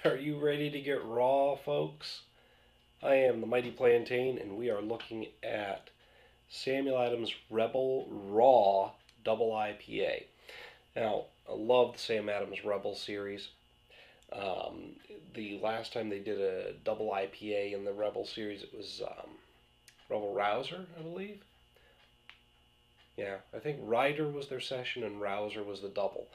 Are you ready to get raw, folks? I am the Mighty Plantain, and we are looking at Samuel Adams Rebel Raw IPA. Now, I love the Sam Adams Rebel series. The last time they did a double IPA in the Rebel series, it was Rebel Rouser, I believe. Yeah, I think Ryder was their session and Rouser was the double.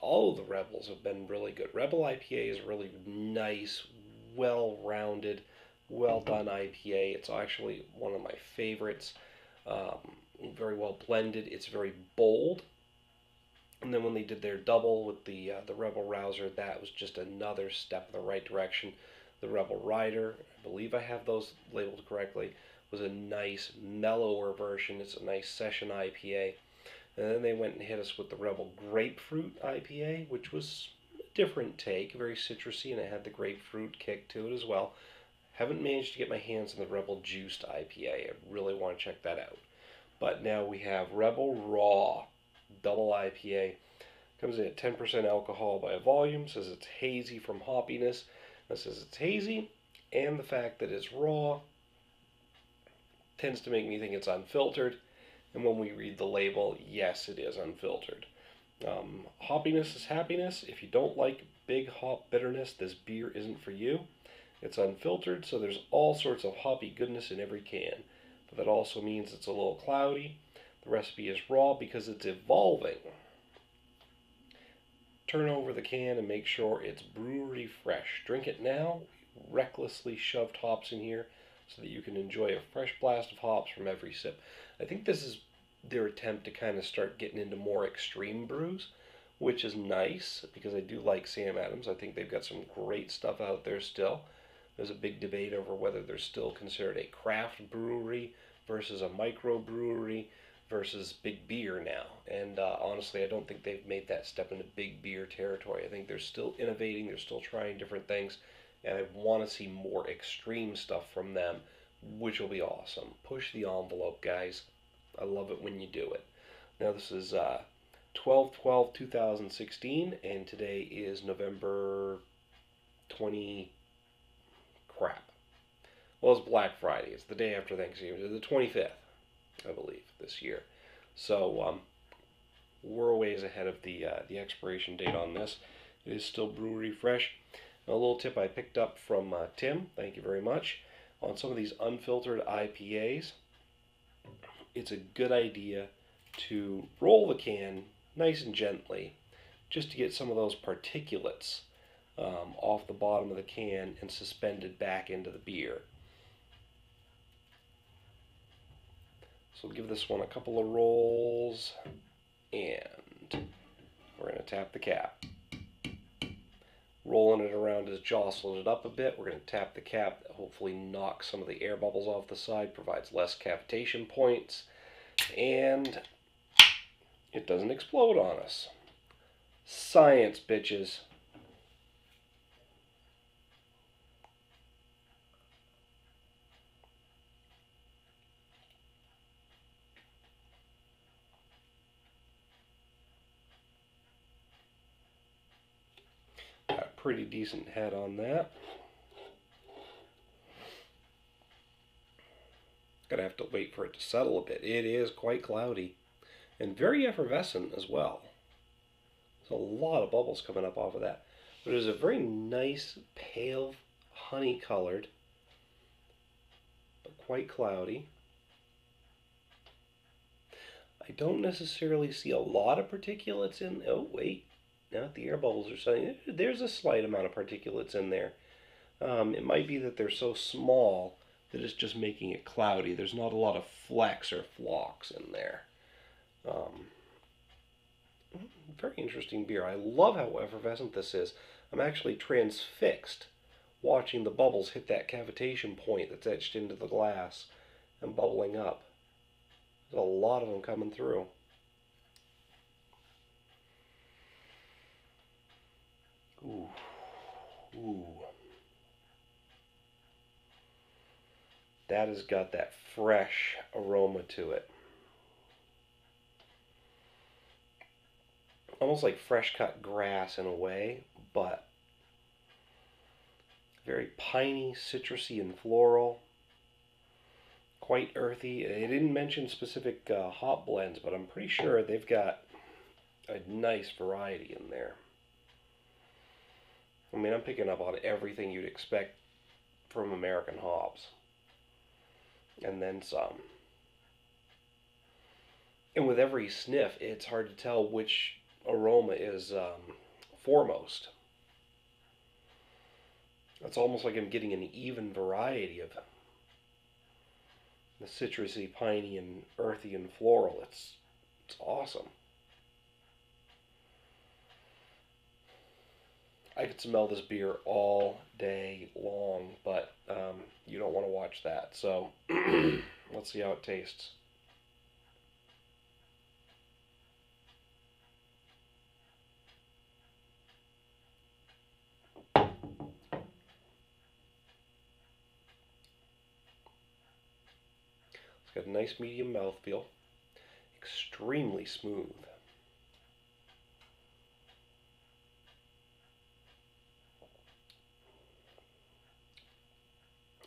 All of the Rebels have been really good. Rebel IPA is really nice, well-rounded, well-done IPA. It's actually one of my favorites. Very well blended. It's very bold. And then when they did their double with the Rebel Rouser, that was just another step in the right direction. The Rebel Rider, I believe I have those labeled correctly, was a nice mellower version. It's a nice session IPA. And then they went and hit us with the Rebel Grapefruit IPA, which was a different take, very citrusy, and it had the grapefruit kick to it as well. Haven't managed to get my hands on the Rebel Juiced IPA. I really want to check that out. But now we have Rebel Raw Double IPA. Comes in at 10% alcohol by volume. Says it's hazy from hoppiness. It says it's hazy, and the fact that it's raw tends to make me think it's unfiltered. And when we read the label, yes, it is unfiltered. Hoppiness is happiness. If you don't like big hop bitterness, this beer isn't for you. It's unfiltered, so there's all sorts of hoppy goodness in every can. But that also means it's a little cloudy. The recipe is raw because it's evolving. Turn over the can and make sure it's brewery fresh. Drink it now. Recklessly shoved hops in here so that you can enjoy a fresh blast of hops from every sip. I think this is their attempt to kind of start getting into more extreme brews, which is nice because I do like Sam Adams. I think they've got some great stuff out there still. There's a big debate over whether they're still considered a craft brewery versus a microbrewery versus big beer now. And honestly, I don't think they've made that step into big beer territory. I think they're still innovating, they're still trying different things, and I want to see more extreme stuff from them, which will be awesome. Push the envelope, guys. I love it when you do it. Now, this is 12/12/2016, and today is November 20. Crap. Well, it's Black Friday. It's the day after Thanksgiving. It's the 25th, I believe, this year. So we're a ways ahead of the expiration date on this. It is still brewery fresh. A little tip I picked up from Tim, thank you very much, on some of these unfiltered IPAs. It's a good idea to roll the can nice and gently just to get some of those particulates off the bottom of the can and suspended back into the beer. So we'll give this one a couple of rolls, and we're going to tap the cap. Rolling it around has jostled it up a bit. We're going to tap the cap, that hopefully knocks some of the air bubbles off the side, provides less cavitation points, and it doesn't explode on us. Science, bitches. Got a pretty decent head on that. Gonna have to wait for it to settle a bit. It is quite cloudy and very effervescent as well. There's a lot of bubbles coming up off of that. But it is a very nice, pale, honey colored, but quite cloudy. I don't necessarily see a lot of particulates in. Oh, wait. Now the air bubbles are saying there's a slight amount of particulates in there. It might be that they're so small that it's just making it cloudy. There's not a lot of flecks or flocks in there. Very interesting beer. I love how effervescent this is. I'm actually transfixed watching the bubbles hit that cavitation point that's etched into the glass and bubbling up. There's a lot of them coming through. Ooh. Ooh. That has got that fresh aroma to it. Almost like fresh cut grass in a way, but Very piney, citrusy, and floral. Quite earthy. They didn't mention specific hop blends, but I'm pretty sure they've got a nice variety in there. I mean, I'm picking up on everything you'd expect from American hops. And then some. And with every sniff, it's hard to tell which aroma is foremost. It's almost like I'm getting an even variety of the citrusy, piney, and earthy and floral. It's awesome. I could smell this beer all day long, but you don't want to watch that. So let's see how it tastes. It's got a nice medium mouthfeel, extremely smooth.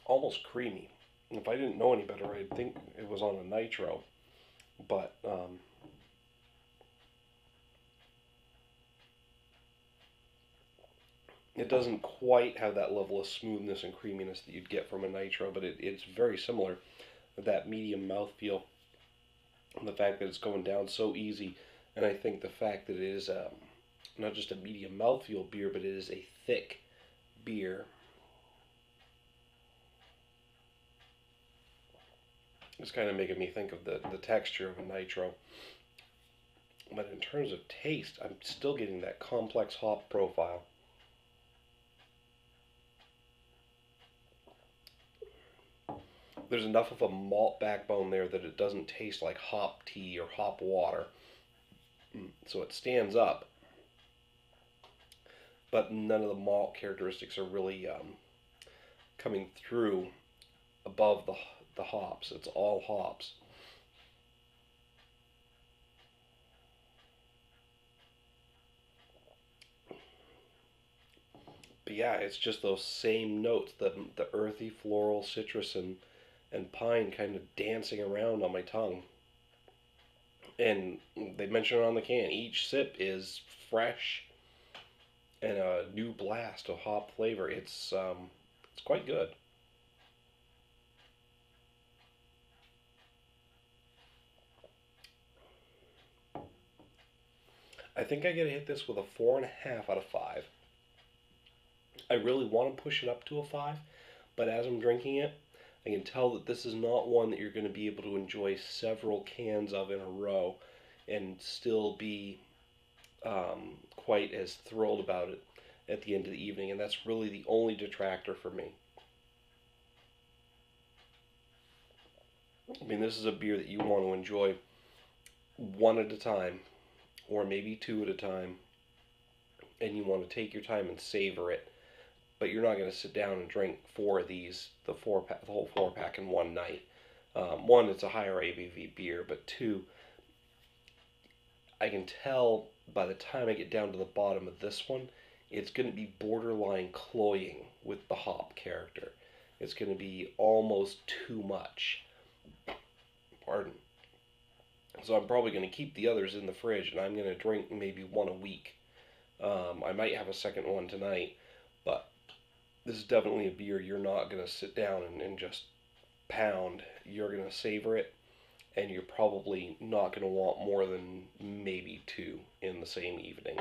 Almost creamy. If I didn't know any better, I'd think it was on a nitro, but it doesn't quite have that level of smoothness and creaminess that you'd get from a nitro, but it's very similar. That medium mouthfeel, and the fact that it's going down so easy, and I think the fact that it is not just a medium mouthfeel beer, but it is a thick beer. It's kind of making me think of the texture of a nitro. But in terms of taste, I'm still getting that complex hop profile. There's enough of a malt backbone there that it doesn't taste like hop tea or hop water. So it stands up, but none of the malt characteristics are really coming through above the hops. It's all hops. But yeah, it's just those same notes, the earthy, floral, citrus, and pine kind of dancing around on my tongue. And they mention it on the can. Each sip is fresh and a new blast of hop flavor. It's quite good. I think I gotta hit this with a 4.5 out of 5. I really want to push it up to a 5, but as I'm drinking it, I can tell that this is not one that you're going to be able to enjoy several cans of in a row and still be quite as thrilled about it at the end of the evening, and that's really the only detractor for me. I mean, this is a beer that you want to enjoy one at a time, or maybe two at a time, and you want to take your time and savor it. But you're not going to sit down and drink four of these, the whole 4-pack in one night. One, it's a higher ABV beer, but two, I can tell by the time I get down to the bottom of this one, it's going to be borderline cloying with the hop character. It's going to be almost too much. Pardon. So I'm probably going to keep the others in the fridge, and I'm going to drink maybe one a week. I might have a second one tonight, but this is definitely a beer you're not going to sit down and just pound. You're going to savor it, and you're probably not going to want more than maybe two in the same evening,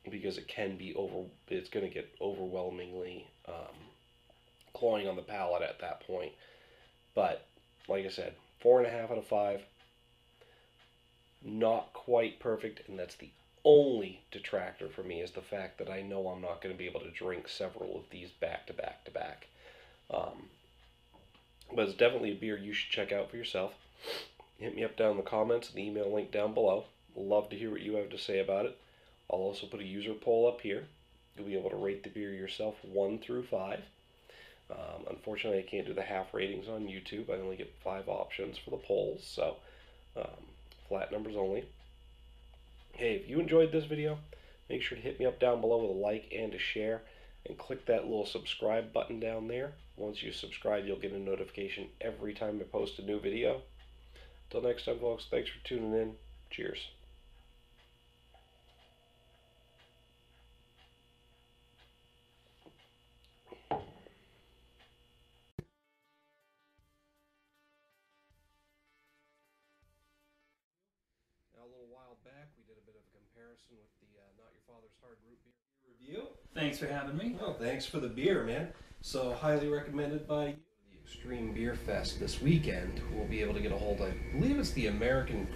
because it can be it's going to get overwhelmingly cloying on the palate at that point. But like I said, 4.5 out of 5. Not quite perfect, and that's the only detractor for me, is the fact that I know I'm not going to be able to drink several of these back to back to back. But it's definitely a beer you should check out for yourself. Hit me up down in the comments, the email link down below. Love to hear what you have to say about it. I'll also put a user poll up here. You'll be able to rate the beer yourself 1 through 5. Unfortunately, I can't do the half ratings on YouTube. I only get 5 options for the polls, so flat numbers only. Hey, if you enjoyed this video, make sure to hit me up down below with a like and a share. and click that little subscribe button down there. Once you subscribe, you'll get a notification every time I post a new video. Till next time, folks, thanks for tuning in. Cheers. Now, a little while back, we did a bit of a comparison with the Not Your Father's Hard Root Beer review. Thanks for having me. Well, thanks for the beer, man. So, highly recommended by you. The Extreme Beer Fest this weekend. We'll be able to get a hold of, I believe it's the American